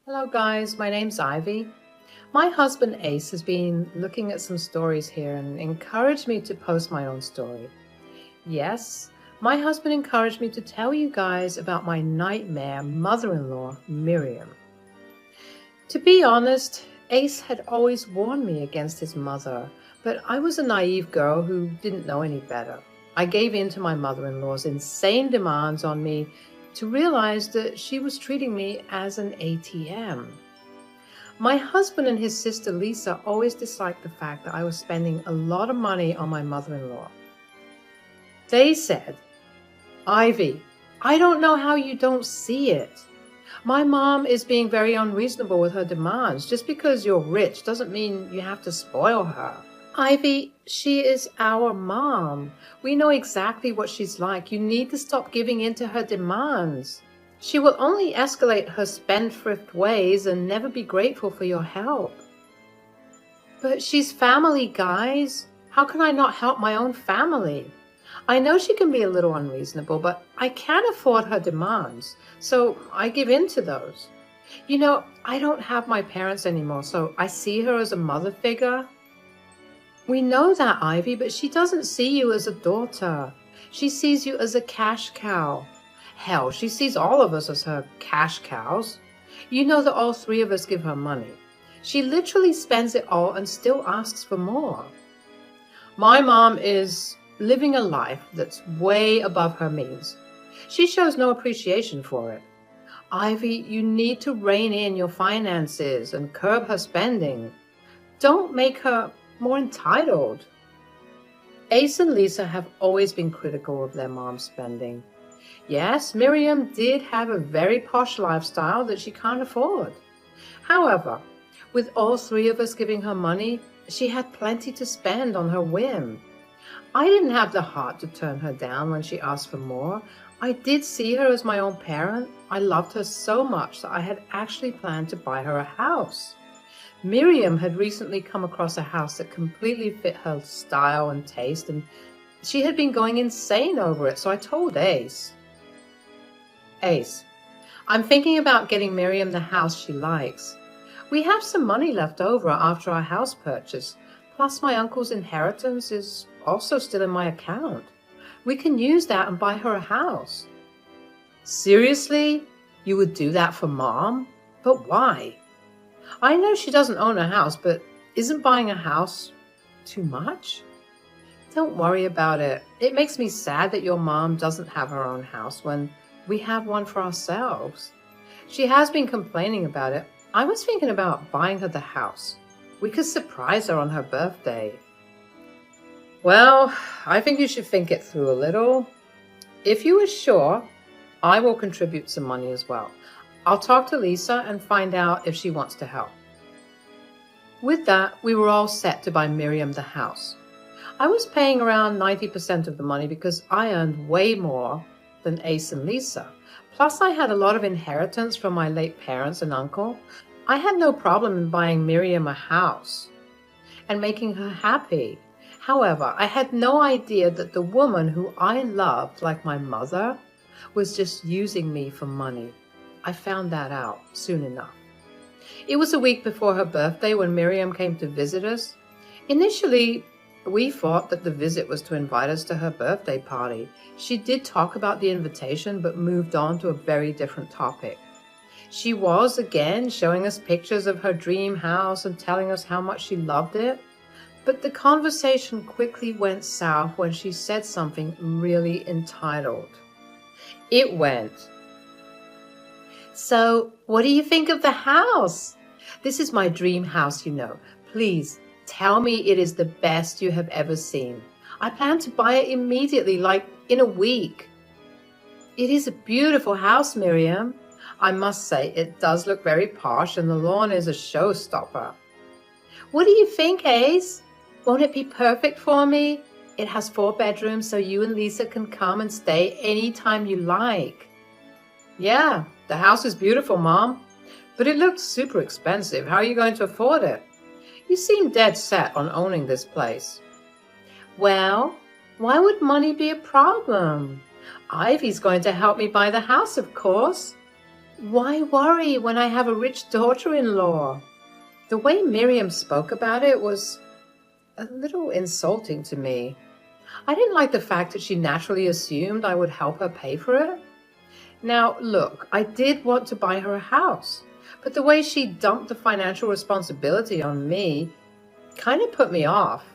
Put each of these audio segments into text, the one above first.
Hello, guys. My name's Ivy. My husband Ace has been looking at some stories here and encouraged me to post my own story. Yes, my husband encouraged me to tell you guys about my nightmare mother-in-law, Miriam. To be honest, Ace had always warned me against his mother, but I was a naive girl who didn't know any better. I gave in to my mother-in-law's insane demands on me to realize that she was treating me as an ATM. My husband and his sister Lisa always disliked the fact that I was spending a lot of money on my mother-in-law. They said, "Ivy, I don't know how you don't see it. My mom is being very unreasonable with her demands. Just because you're rich doesn't mean you have to spoil her. Ivy, she is our mom. We know exactly what she's like. You need to stop giving in to her demands. She will only escalate her spendthrift ways and never be grateful for your help." But she's family, guys. How can I not help my own family? I know she can be a little unreasonable, but I can't afford her demands, so I give in to those. I don't have my parents anymore, so I see her as a mother figure. We know that, Ivy, but she doesn't see you as a daughter. She sees you as a cash cow. Hell, she sees all of us as her cash cows. You know that all three of us give her money. She literally spends it all and still asks for more. My mom is living a life that's way above her means. She shows no appreciation for it. Ivy, you need to rein in your finances and curb her spending. Don't make her more entitled. Ace and Lisa have always been critical of their mom's spending. Yes, Miriam did have a very posh lifestyle that she can't afford. However, with all three of us giving her money, she had plenty to spend on her whim. I didn't have the heart to turn her down when she asked for more. I did see her as my own parent. I loved her so much that I had actually planned to buy her a house. Miriam had recently come across a house that completely fit her style and taste, and she had been going insane over it, so I told Ace. Ace, I'm thinking about getting Miriam the house she likes. We have some money left over after our house purchase, plus my uncle's inheritance is also still in my account. We can use that and buy her a house. Seriously? You would do that for Mom? But why? I know she doesn't own a house, but isn't buying a house too much? Don't worry about it. It makes me sad that your mom doesn't have her own house when we have one for ourselves. She has been complaining about it. I was thinking about buying her the house. We could surprise her on her birthday. Well, I think you should think it through a little. If you are sure, I will contribute some money as well. I'll talk to Lisa and find out if she wants to help. With that, we were all set to buy Miriam the house. I was paying around 90% of the money because I earned way more than Ace and Lisa. Plus, I had a lot of inheritance from my late parents and uncle. I had no problem in buying Miriam a house and making her happy. However, I had no idea that the woman who I loved like my mother was just using me for money. I found that out soon enough. It was a week before her birthday when Miriam came to visit us. Initially, we thought that the visit was to invite us to her birthday party. She did talk about the invitation, but moved on to a very different topic. She was, again, showing us pictures of her dream house and telling us how much she loved it. But the conversation quickly went south when she said something really entitled. It went, "So, what do you think of the house? This is my dream house, you know. Please, tell me it is the best you have ever seen. I plan to buy it immediately, like in a week." It is a beautiful house, Miriam. I must say, it does look very posh and the lawn is a showstopper. What do you think, Ace? Won't it be perfect for me? It has 4 bedrooms so you and Lisa can come and stay anytime you like. Yeah, the house is beautiful, Mom. But it looks super expensive. How are you going to afford it? You seem dead set on owning this place. Well, why would money be a problem? Ivy's going to help me buy the house, of course. Why worry when I have a rich daughter-in-law? The way Miriam spoke about it was a little insulting to me. I didn't like the fact that she naturally assumed I would help her pay for it. Now, look, I did want to buy her a house, but the way she dumped the financial responsibility on me kind of put me off.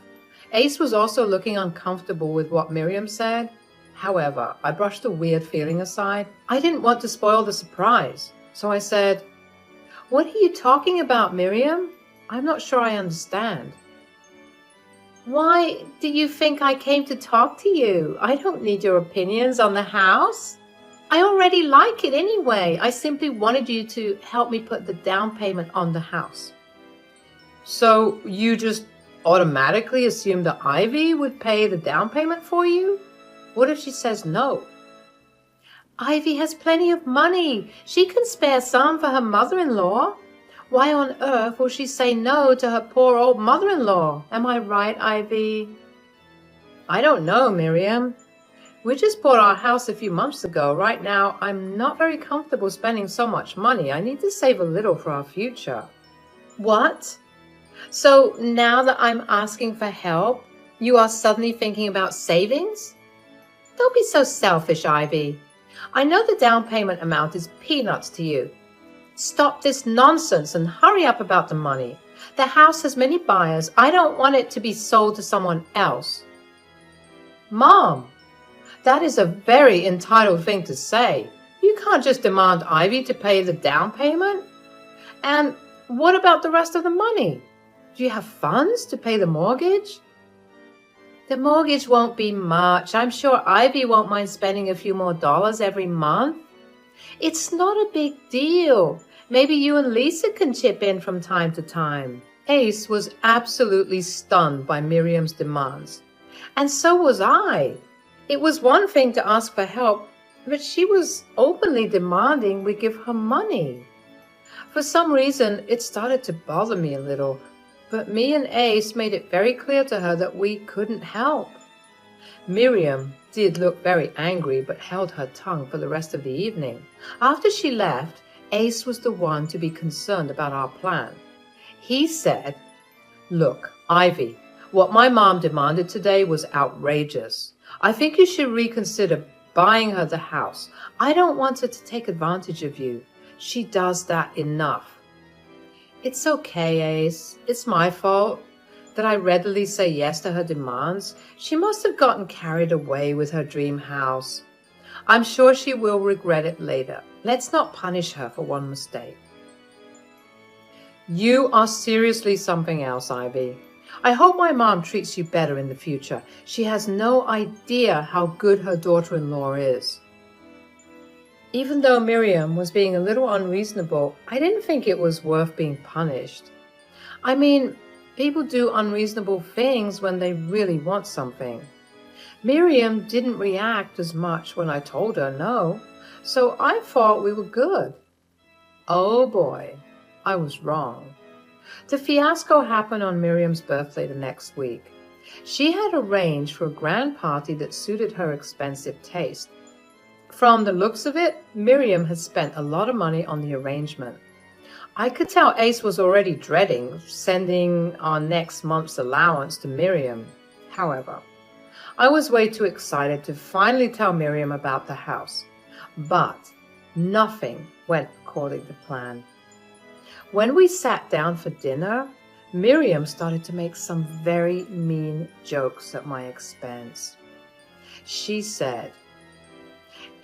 Ace was also looking uncomfortable with what Miriam said. However, I brushed the weird feeling aside. I didn't want to spoil the surprise, so I said, "What are you talking about, Miriam? I'm not sure I understand." "Why do you think I came to talk to you? I don't need your opinions on the house. I already like it anyway. I simply wanted you to help me put the down payment on the house." "So you just automatically assumed that Ivy would pay the down payment for you? What if she says no?" "Ivy has plenty of money. She can spare some for her mother-in-law. Why on earth will she say no to her poor old mother-in-law? Am I right, Ivy?" "I don't know, Miriam. We just bought our house a few months ago. Right now, I'm not very comfortable spending so much money. I need to save a little for our future." "What? So now that I'm asking for help, you are suddenly thinking about savings? Don't be so selfish, Ivy. I know the down payment amount is peanuts to you. Stop this nonsense and hurry up about the money. The house has many buyers. I don't want it to be sold to someone else." "Mom, that is a very entitled thing to say. You can't just demand Ivy to pay the down payment. And what about the rest of the money? Do you have funds to pay the mortgage?" "The mortgage won't be much. I'm sure Ivy won't mind spending a few more dollars every month. It's not a big deal. Maybe you and Lisa can chip in from time to time." Ace was absolutely stunned by Miriam's demands. And so was I. It was one thing to ask for help, but she was openly demanding we give her money. For some reason, it started to bother me a little, but me and Ace made it very clear to her that we couldn't help. Miriam did look very angry, but held her tongue for the rest of the evening. After she left, Ace was the one to be concerned about our plan. He said, "Look, Ivy, what my mom demanded today was outrageous. I think you should reconsider buying her the house. I don't want her to take advantage of you. She does that enough." "It's okay, Ace. It's my fault that I readily say yes to her demands. She must have gotten carried away with her dream house. I'm sure she will regret it later. Let's not punish her for one mistake." "You are seriously something else, Ivy. I hope my mom treats you better in the future. She has no idea how good her daughter-in-law is." Even though Miriam was being a little unreasonable, I didn't think it was worth being punished. I mean, people do unreasonable things when they really want something. Miriam didn't react as much when I told her no, so I thought we were good. Oh boy, I was wrong. The fiasco happened on Miriam's birthday the next week. She had arranged for a grand party that suited her expensive taste. From the looks of it, Miriam had spent a lot of money on the arrangement. I could tell Ace was already dreading sending our next month's allowance to Miriam. However, I was way too excited to finally tell Miriam about the house. But nothing went according to plan. When we sat down for dinner, Miriam started to make some very mean jokes at my expense. She said,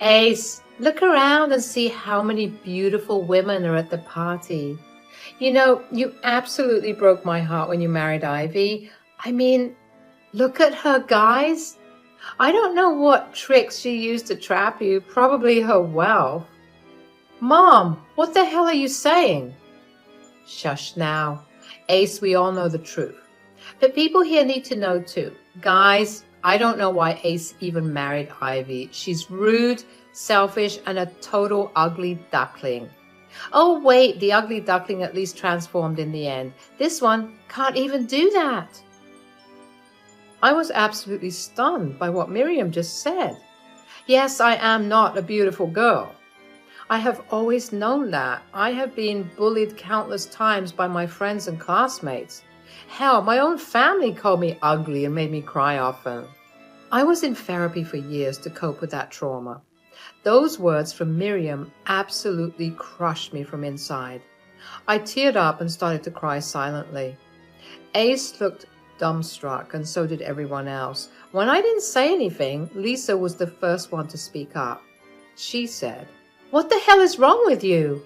"Ace, look around and see how many beautiful women are at the party. You know, you absolutely broke my heart when you married Ivy. I mean, look at her, guys. I don't know what tricks she used to trap you, probably her wealth." "Mom, what the hell are you saying?" "Shush now. Ace, we all know the truth. But people here need to know too. Guys, I don't know why Ace even married Ivy. She's rude, selfish, and a total ugly duckling. Oh wait, the ugly duckling at least transformed in the end. This one can't even do that." I was absolutely stunned by what Miriam just said. Yes, I am not a beautiful girl. I have always known that. I have been bullied countless times by my friends and classmates. Hell, my own family called me ugly and made me cry often. I was in therapy for years to cope with that trauma. Those words from Miriam absolutely crushed me from inside. I teared up and started to cry silently. Ace looked dumbstruck, and so did everyone else. When I didn't say anything, Lisa was the first one to speak up. She said, "What the hell is wrong with you?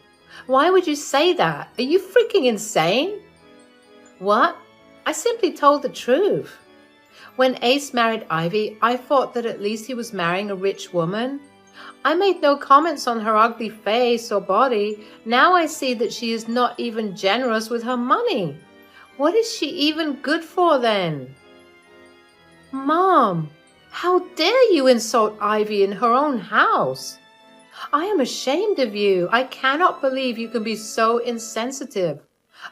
Why would you say that? Are you freaking insane?" "What? I simply told the truth. When Ace married Ivy, I thought that at least he was marrying a rich woman. I made no comments on her ugly face or body. Now I see that she is not even generous with her money. What is she even good for then?" "Mom, how dare you insult Ivy in her own house? I am ashamed of you. I cannot believe you can be so insensitive.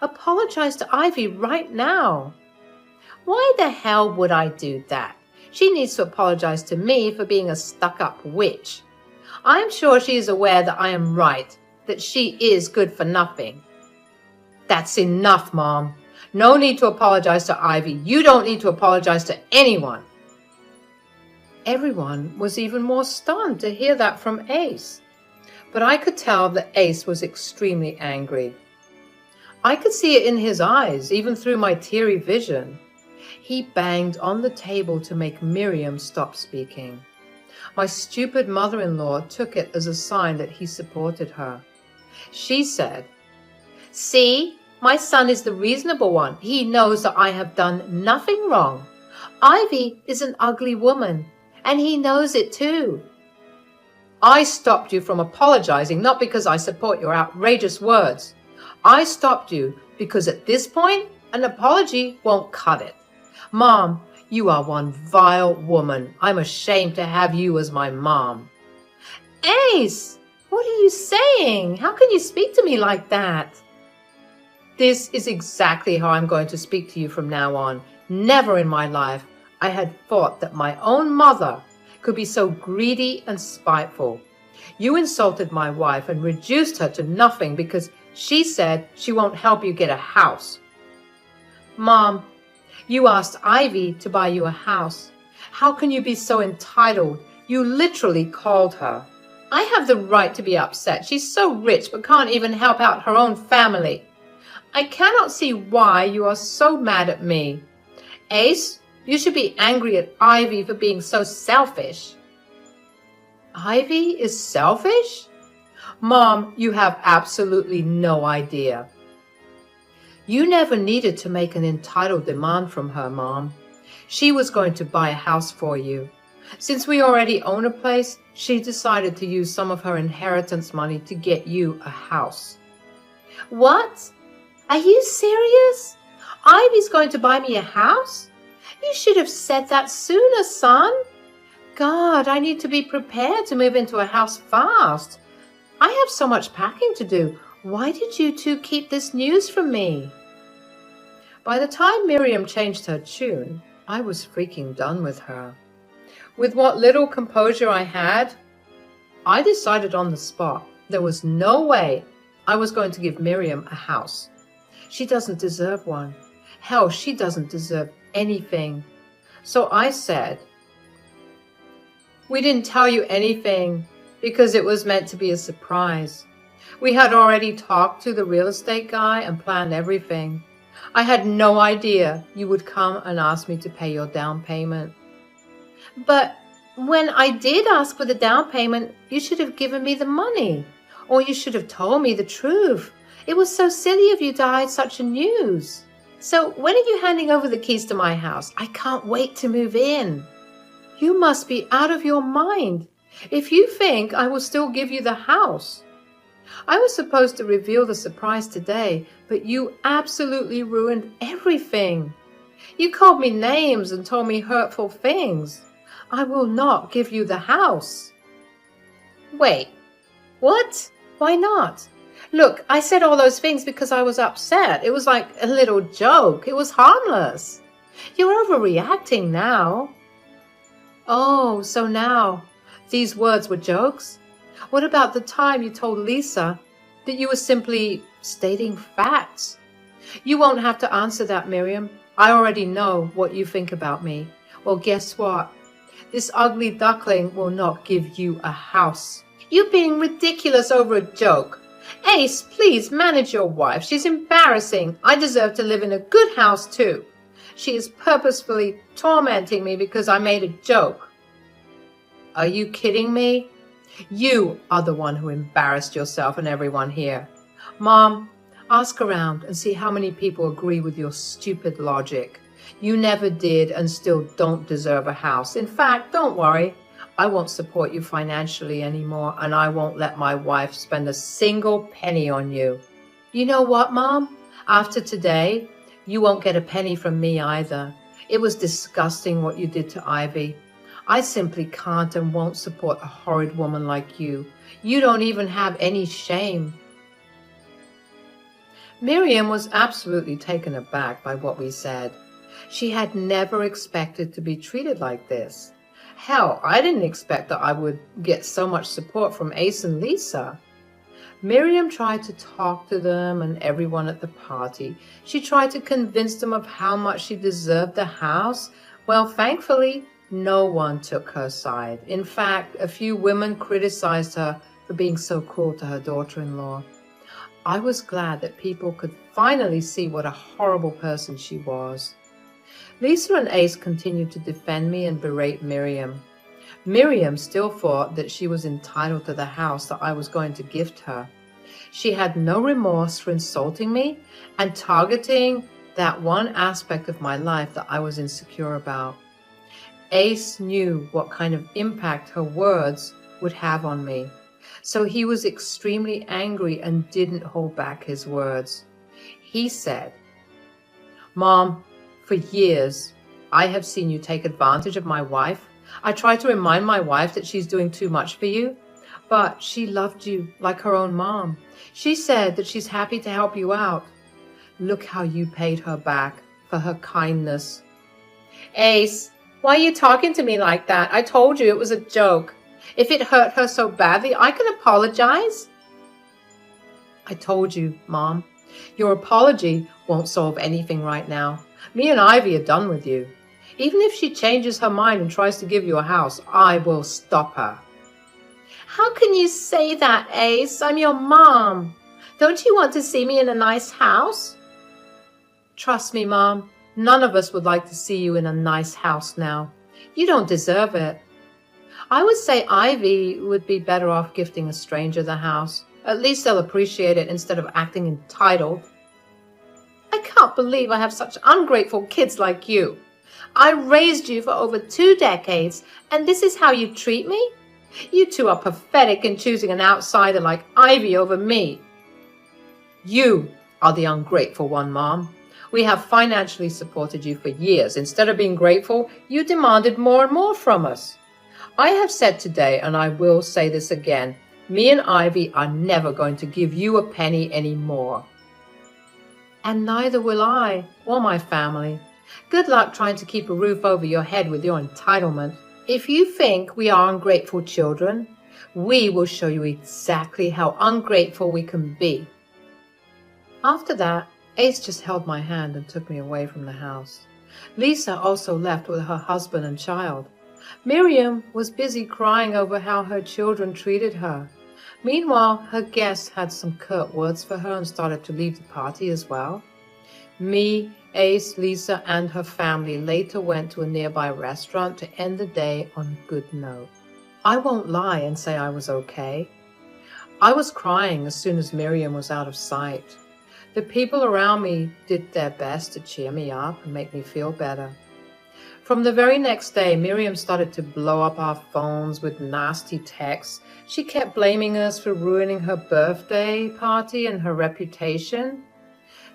Apologize to Ivy right now." "Why the hell would I do that? She needs to apologize to me for being a stuck-up witch. I am sure she is aware that I am right, that she is good for nothing." "That's enough, Mom. No need to apologize to Ivy. You don't need to apologize to anyone." Everyone was even more stunned to hear that from Ace. But I could tell that Ace was extremely angry. I could see it in his eyes, even through my teary vision. He banged on the table to make Miriam stop speaking. My stupid mother-in-law took it as a sign that he supported her. She said, "See? My son is the reasonable one. He knows that I have done nothing wrong. Ivy is an ugly woman, and he knows it too." "I stopped you from apologizing, not because I support your outrageous words. I stopped you because at this point, an apology won't cut it. Mom, you are one vile woman. I'm ashamed to have you as my mom." "Ace, what are you saying? How can you speak to me like that?" "This is exactly how I'm going to speak to you from now on. Never in my life I had thought that my own mother could be so greedy and spiteful. You insulted my wife and reduced her to nothing because she said she won't help you get a house." "Mom, you asked Ivy to buy you a house. How can you be so entitled? You literally called her." "I have the right to be upset. She's so rich but can't even help out her own family. I cannot see why you are so mad at me. Ace, you should be angry at Ivy for being so selfish." "Ivy is selfish? Mom, you have absolutely no idea. You never needed to make an entitled demand from her, Mom. She was going to buy a house for you. Since we already own a place, she decided to use some of her inheritance money to get you a house." "What? Are you serious? Ivy's going to buy me a house? You should have said that sooner, son. God, I need to be prepared to move into a house fast. I have so much packing to do. Why did you two keep this news from me?" By the time Miriam changed her tune, I was freaking done with her. With what little composure I had, I decided on the spot there was no way I was going to give Miriam a house. She doesn't deserve one. Hell, she doesn't deserve anything. So I said, "We didn't tell you anything because it was meant to be a surprise. We had already talked to the real estate guy and planned everything. I had no idea you would come and ask me to pay your down payment." "But when I did ask for the down payment, you should have given me the money, or you should have told me the truth. It was so silly of you to hide such a news. So when are you handing over the keys to my house? I can't wait to move in." "You must be out of your mind if you think I will still give you the house. I was supposed to reveal the surprise today, but you absolutely ruined everything. You called me names and told me hurtful things. I will not give you the house." "Wait, what? Why not? Look, I said all those things because I was upset. It was like a little joke. It was harmless. You're overreacting now." "Oh, so now these words were jokes? What about the time you told Lisa that you were simply stating facts? You won't have to answer that, Miriam. I already know what you think about me. Well, guess what? This ugly duckling will not give you a house. You're being ridiculous over a joke. Ace, please manage your wife. She's embarrassing. I deserve to live in a good house too. She is purposefully tormenting me because I made a joke. Are you kidding me? You are the one who embarrassed yourself and everyone here. Mom, ask around and see how many people agree with your stupid logic. You never did and still don't deserve a house. In fact, don't worry. I won't support you financially anymore, and I won't let my wife spend a single penny on you. You know what, Mom? After today, you won't get a penny from me either. It was disgusting what you did to Ivy. I simply can't and won't support a horrid woman like you. You don't even have any shame. Miriam was absolutely taken aback by what we said. She had never expected to be treated like this. Hell, I didn't expect that I would get so much support from Ace and Lisa. Miriam tried to talk to them and everyone at the party. She tried to convince them of how much she deserved the house. Well, thankfully, no one took her side. In fact, a few women criticized her for being so cruel to her daughter-in-law. I was glad that people could finally see what a horrible person she was. Lisa and Ace continued to defend me and berate Miriam. Miriam still thought that she was entitled to the house that I was going to gift her. She had no remorse for insulting me and targeting that one aspect of my life that I was insecure about. Ace knew what kind of impact her words would have on me, so he was extremely angry and didn't hold back his words. He said, "Mom, for years, I have seen you take advantage of my wife. I try to remind my wife that she's doing too much for you, but she loved you like her own mom. She said that she's happy to help you out. Look how you paid her back for her kindness." Ace, why are you talking to me like that? I told you it was a joke. If it hurt her so badly, I can apologize. I told you, Mom. Your apology won't solve anything right now. Me and Ivy are done with you. Even if she changes her mind and tries to give you a house, I will stop her. How can you say that, Ace? I'm your mom. Don't you want to see me in a nice house? Trust me, Mom. None of us would like to see you in a nice house now. You don't deserve it. I would say Ivy would be better off gifting a stranger the house. At least they'll appreciate it instead of acting entitled. I can't believe I have such ungrateful kids like you. I raised you for over 2 decades, and this is how you treat me? You two are pathetic in choosing an outsider like Ivy over me. You are the ungrateful one, Mom. We have financially supported you for years. Instead of being grateful, you demanded more and more from us. I have said today, and I will say this again, me and Ivy are never going to give you a penny anymore. And neither will I, or my family. Good luck trying to keep a roof over your head with your entitlement. If you think we are ungrateful children, we will show you exactly how ungrateful we can be. After that, Ace just held my hand and took me away from the house. Lisa also left with her husband and child. Miriam was busy crying over how her children treated her. Meanwhile, her guests had some curt words for her and started to leave the party as well. Me, Ace, Lisa, and her family later went to a nearby restaurant to end the day on a good note. I won't lie and say I was okay. I was crying as soon as Miriam was out of sight. The people around me did their best to cheer me up and make me feel better. From the very next day, Miriam started to blow up our phones with nasty texts. She kept blaming us for ruining her birthday party and her reputation.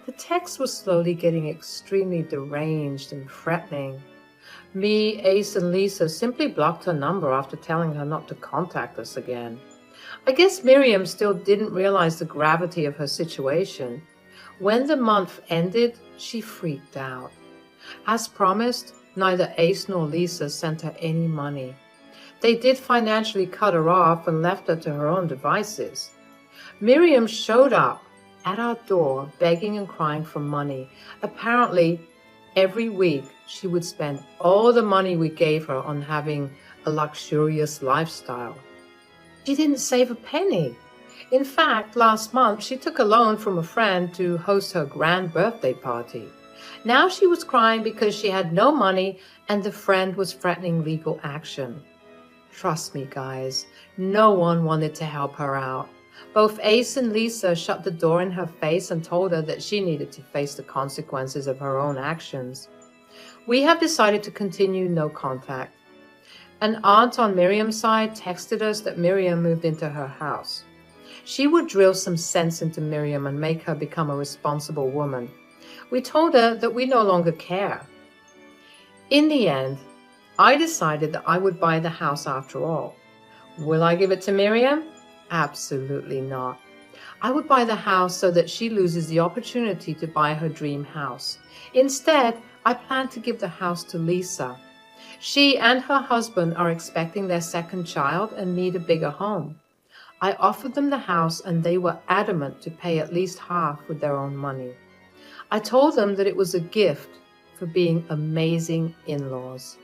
The text was slowly getting extremely deranged and threatening. Me, Ace, and Lisa simply blocked her number after telling her not to contact us again. I guess Miriam still didn't realize the gravity of her situation. When the month ended, she freaked out. As promised, neither Ace nor Lisa sent her any money. They did financially cut her off and left her to her own devices. Miriam showed up at our door begging and crying for money. Apparently, every week she would spend all the money we gave her on having a luxurious lifestyle. She didn't save a penny. In fact, last month she took a loan from a friend to host her grand birthday party. Now she was crying because she had no money and the friend was threatening legal action. Trust me, guys, no one wanted to help her out. Both Ace and Lisa shut the door in her face and told her that she needed to face the consequences of her own actions. We have decided to continue no contact. An aunt on Miriam's side texted us that Miriam moved into her house. She would drill some sense into Miriam and make her become a responsible woman. We told her that we no longer care. In the end, I decided that I would buy the house after all. Will I give it to Miriam? Absolutely not. I would buy the house so that she loses the opportunity to buy her dream house. Instead, I plan to give the house to Lisa. She and her husband are expecting their second child and need a bigger home. I offered them the house and they were adamant to pay at least half with their own money. I told them that it was a gift for being amazing in-laws.